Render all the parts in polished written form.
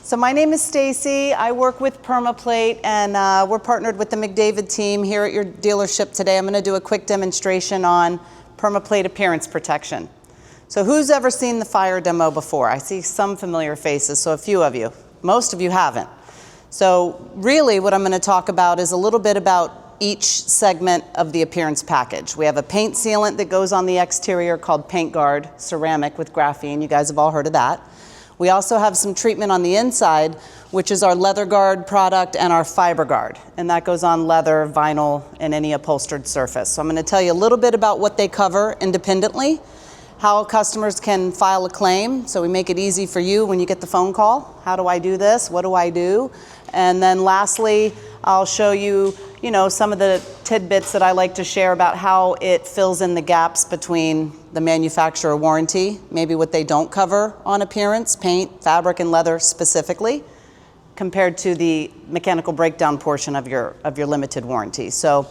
So my name is Stacy. I work with Permaplate, and we're partnered with the McDavid team here at your dealership today. I'm going to do a quick demonstration on Permaplate appearance protection. So who's ever seen the fire demo before? I see some familiar faces, so a few of you. Most of you haven't. So really what I'm going to talk about is a little bit about each segment of the appearance package. We have a paint sealant that goes on the exterior called Paint Guard, ceramic with graphene. You guys have all heard of that. We also have some treatment on the inside, which is our Leather Guard product and our Fiber Guard. And that goes on leather, vinyl, and any upholstered surface. So I'm going to tell you a little bit about what they cover independently, how customers can file a claim, so we make it easy for you when you get the phone call. How do I do this? What do I do? And then lastly, I'll show you, some of the tidbits that I like to share about how it fills in the gaps between the manufacturer warranty, maybe what they don't cover on appearance, paint, fabric, and leather specifically, compared to the mechanical breakdown portion of your limited warranty. So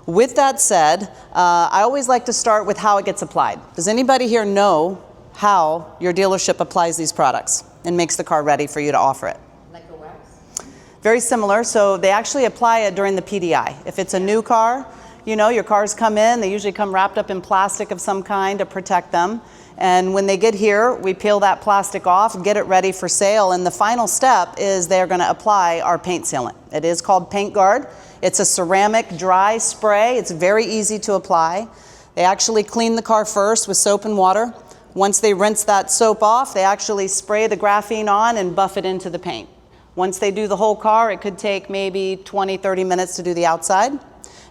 with that said, I always like to start with how it gets applied. Does anybody here know how your dealership applies these products and makes the car ready for you to offer it? Like a wax? Very similar. So they actually apply it during the PDI. If it's a new car, your cars come in, they usually come wrapped up in plastic of some kind to protect them. And when they get here, we peel that plastic off, get it ready for sale. And the final step is they're going to apply our paint sealant. It is called Paint Guard. It's a ceramic dry spray. It's very easy to apply. They actually clean the car first with soap and water. Once they rinse that soap off, they actually spray the graphene on and buff it into the paint. Once they do the whole car, it could take maybe 20, 30 minutes to do the outside.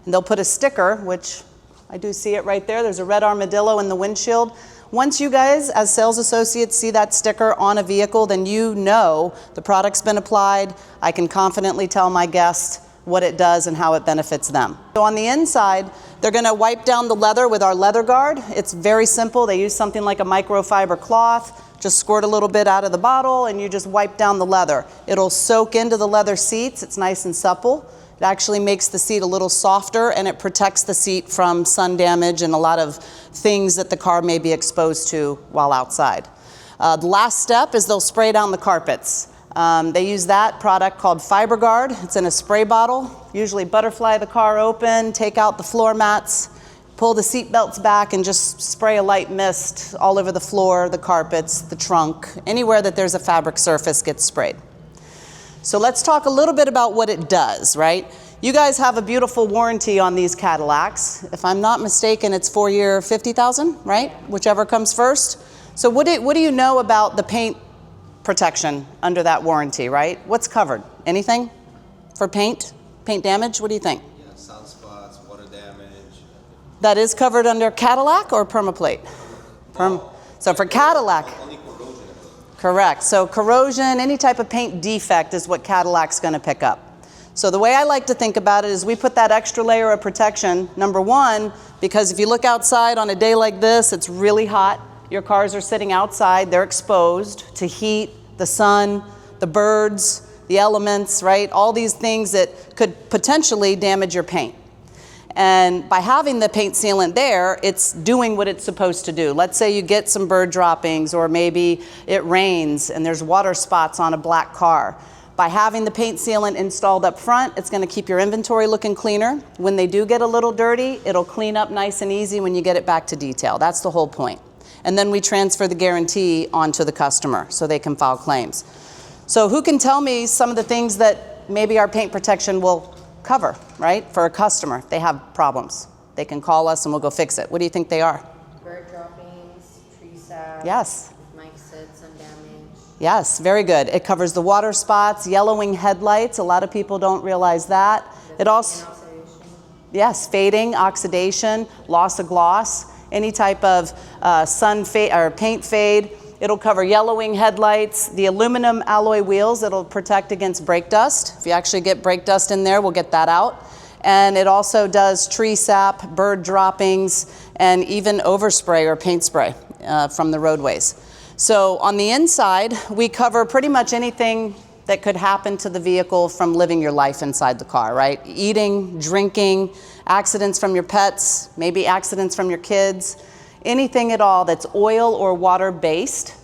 And they'll put a sticker, which I do see it right there. There's a red armadillo in the windshield. Once you guys, as sales associates, see that sticker on a vehicle, then you know the product's been applied. I can confidently tell my guests what it does and how it benefits them. So on the inside, they're going to wipe down the leather with our Leather Guard. It's very simple. They use something like a microfiber cloth. Just squirt a little bit out of the bottle and you just wipe down the leather. It'll soak into the leather seats. It's nice and supple. It actually makes the seat a little softer, and it protects the seat from sun damage and a lot of things that the car may be exposed to while outside. The last step is they'll spray down the carpets. They use that product called Fiber Guard. It's in a spray bottle. Usually butterfly the car open, take out the floor mats, pull the seat belts back, and just spray a light mist all over the floor, the carpets, the trunk. Anywhere that there's a fabric surface gets sprayed. So let's talk a little bit about what it does, right? You guys have a beautiful warranty on these Cadillacs. If I'm not mistaken, it's 4-year, 50,000, right? Whichever comes first. So what do you know about the paint protection under that warranty, right? What's covered? Anything for paint? Paint damage? What do you think? Yeah, sunspots, water damage. That is covered under Cadillac or Permaplate? So for Cadillac. Only corrosion. Correct. So corrosion, any type of paint defect is what Cadillac's going to pick up. So the way I like to think about it is we put that extra layer of protection, number one, because if you look outside on a day like this, it's really hot. Your cars are sitting outside. They're exposed to heat, the sun, the birds, the elements, right? All these things that could potentially damage your paint. And by having the paint sealant there, it's doing what it's supposed to do. Let's say you get some bird droppings, or maybe it rains and there's water spots on a black car. By having the paint sealant installed up front, it's going to keep your inventory looking cleaner. When they do get a little dirty, it'll clean up nice and easy when you get it back to detail. That's the whole point. And then we transfer the guarantee onto the customer so they can file claims. So who can tell me some of the things that maybe our paint protection will cover, right? For a customer, if they have problems, they can call us and we'll go fix it. What do you think they are? Bird droppings, tree sap. Yes. Mike said sun damage. Yes, very good. It covers the water spots, yellowing headlights. A lot of people don't realize that. It also, yes, fading, oxidation, loss of gloss, any type of sun fade or paint fade. It'll cover yellowing headlights, the aluminum alloy wheels. It'll protect against brake dust. If you actually get brake dust in there, we'll get that out. And it also does tree sap, bird droppings, and even overspray or paint spray from the roadways. So on the inside, we cover pretty much anything that could happen to the vehicle from living your life inside the car, right? Eating, drinking, accidents from your pets, maybe accidents from your kids. Anything at all that's oil or water based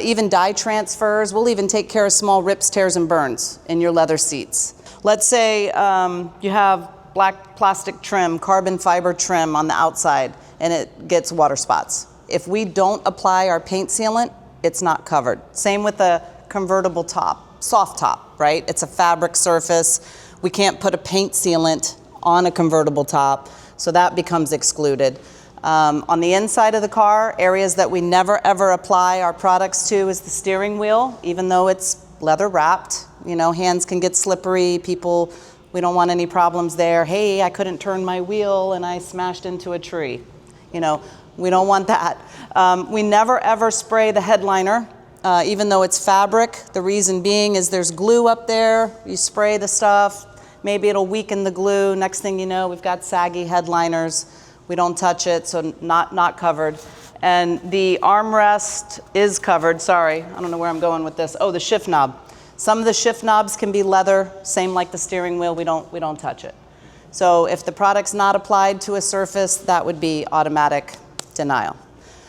even dye transfers. We'll even take care of small rips, tears, and burns in your leather seats. Let's say you have black plastic trim, carbon fiber trim on the outside, and it gets water spots. If we don't apply our paint sealant, it's not covered. Same with a convertible top, soft top, right? It's a fabric surface. We can't put a paint sealant on a convertible top, so that becomes excluded. On the inside of the car, areas that we never ever apply our products to is the steering wheel, even though it's leather wrapped. You know, hands can get slippery, we don't want any problems there. Hey, I couldn't turn my wheel and I smashed into a tree. You know, we don't want that. We never ever spray the headliner, even though it's fabric. The reason being is there's glue up there. You spray the stuff, maybe it'll weaken the glue. Next thing you know, we've got saggy headliners. We don't touch it, so not covered. And the armrest is covered. Sorry, I don't know where I'm going with this. Oh, the shift knob. Some of the shift knobs can be leather, same like the steering wheel. We don't touch it. So if the product's not applied to a surface, that would be automatic denial.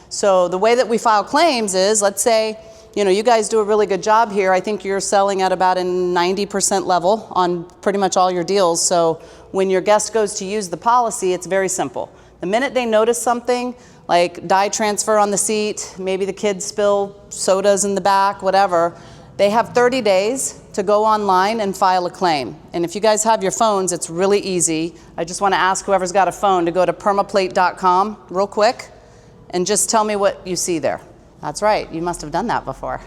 So the way that we file claims is, let's say, you know, you guys do a really good job here. I think you're selling at about a 90% level on pretty much all your deals. So when your guest goes to use the policy, it's very simple. The minute they notice something, like dye transfer on the seat, maybe the kids spill sodas in the back, whatever, they have 30 days to go online and file a claim. And if you guys have your phones, it's really easy. I just want to ask whoever's got a phone to go to permaplate.com real quick and just tell me what you see there. That's right, you must have done that before.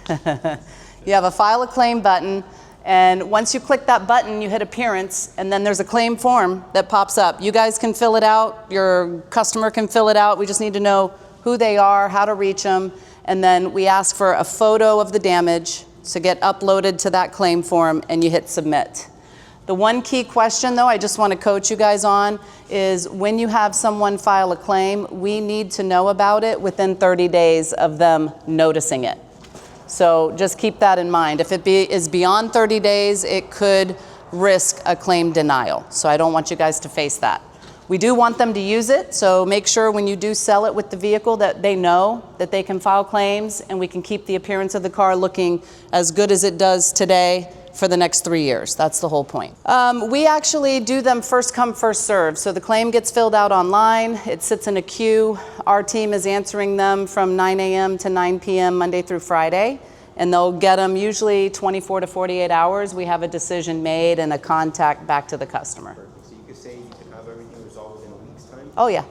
You have a file a claim button, and once you click that button, you hit appearance, and then there's a claim form that pops up. You guys can fill it out, your customer can fill it out. We just need to know who they are, how to reach them, and then we ask for a photo of the damage to get uploaded to that claim form, and you hit submit. The one key question, though, I just want to coach you guys on is when you have someone file a claim, we need to know about it within 30 days of them noticing it. So just keep that in mind. If it is beyond 30 days, it could risk a claim denial. So I don't want you guys to face that. We do want them to use it, so make sure when you do sell it with the vehicle that they know that they can file claims, and we can keep the appearance of the car looking as good as it does today for the next 3 years. That's the whole point. We actually do them first come, first serve. So the claim gets filled out online. It sits in a queue. Our team is answering them from 9 a.m. to 9 p.m. Monday through Friday, and they'll get them usually 24 to 48 hours. We have a decision made and a contact back to the customer. Perfect. So you could say you can have everything resolved within a week's time? Oh, yeah.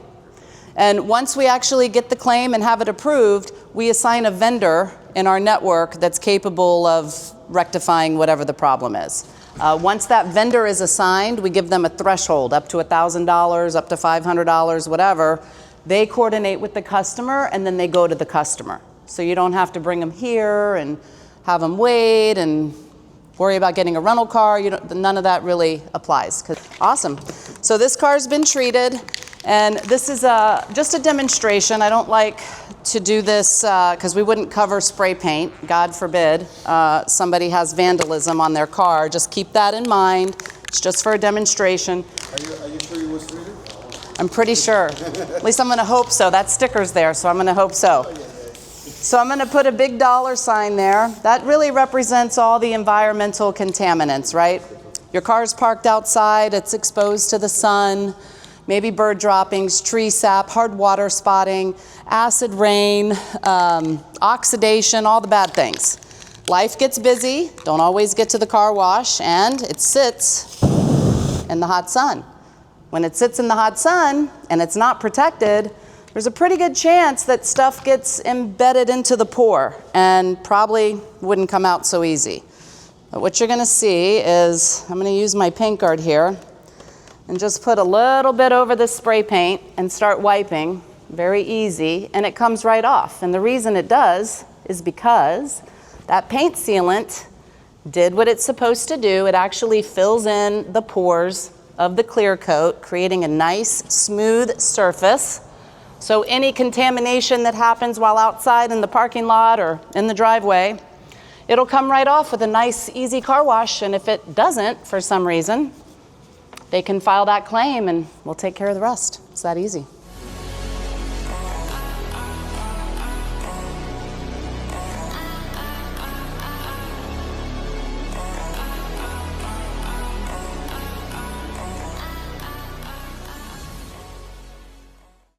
And once we actually get the claim and have it approved, we assign a vendor in our network that's capable of rectifying whatever the problem is. Once that vendor is assigned, we give them a threshold up to $1,000, up to $500, whatever. They coordinate with the customer, and then they go to the customer. So you don't have to bring them here and have them wait and worry about getting a rental car. None of that really applies. Awesome. So this car's been treated, and this is just a demonstration. I don't like to do this because we wouldn't cover spray paint. God forbid somebody has vandalism on their car. Just keep that in mind. It's just for a demonstration. Are you sure you was treated? I'm pretty sure. At least I'm going to hope so. That sticker's there, so I'm going to hope so. So I'm going to put a big dollar sign there. That really represents all the environmental contaminants, right? Your car's parked outside, it's exposed to the sun, maybe bird droppings, tree sap, hard water spotting, acid rain, oxidation, all the bad things. Life gets busy, don't always get to the car wash, and it sits in the hot sun. When it sits in the hot sun and it's not protected, there's a pretty good chance that stuff gets embedded into the pore and probably wouldn't come out so easy. But what you're gonna see is, I'm gonna use my paint guard here and just put a little bit over the spray paint and start wiping, very easy, and it comes right off. And the reason it does is because that paint sealant did what it's supposed to do. It actually fills in the pores of the clear coat, creating a nice, smooth surface. So any contamination that happens while outside in the parking lot or in the driveway, it'll come right off with a nice, easy car wash. And if it doesn't, for some reason, they can file that claim and we'll take care of the rest. It's that easy.